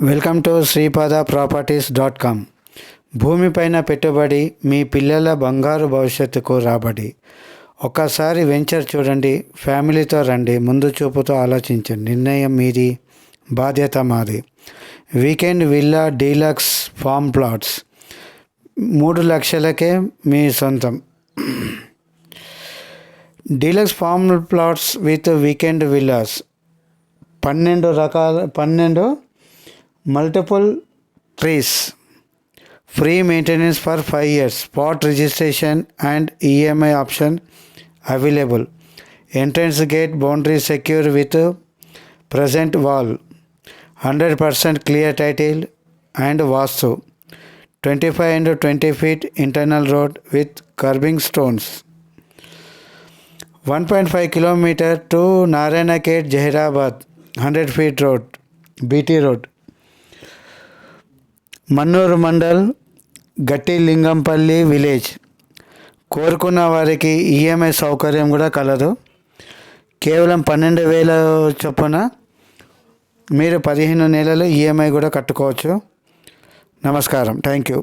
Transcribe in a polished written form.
Welcome to Sripada ప్రాపర్టీస్.com. భూమిపైన పెట్టుబడి మీ పిల్లల బంగారు భవిష్యత్తుకు రాబడి. ఒక్కసారి వెంచర్ చూడండి, ఫ్యామిలీతో రండి, ముందు చూపుతో ఆలోచించండి. నిర్ణయం మీది, బాధ్యత మాది. Weekend villa deluxe form plots 3 లక్షలకే మీ సొంతం. Deluxe form plots with weekend villas 12 multiple trees, free maintenance for 5 years, spot registration and EMI option available. Entrance gate boundary secure with present wall, 100% clear title and vastu. 25 into 20 feet internal road with curbing stones. 1.5 kilometer to Narayanakhet, Jahirabad, 100 feet road, BT road. Mannur mandal, గట్టి Lingampalli village. కోరుకున్న వారికి EMI సౌకర్యం కూడా కలదు. కేవలం 12,000 చొప్పున మీరు 15 నెలలు ఈఎంఐ కూడా కట్టుకోవచ్చు. నమస్కారం. Thank you.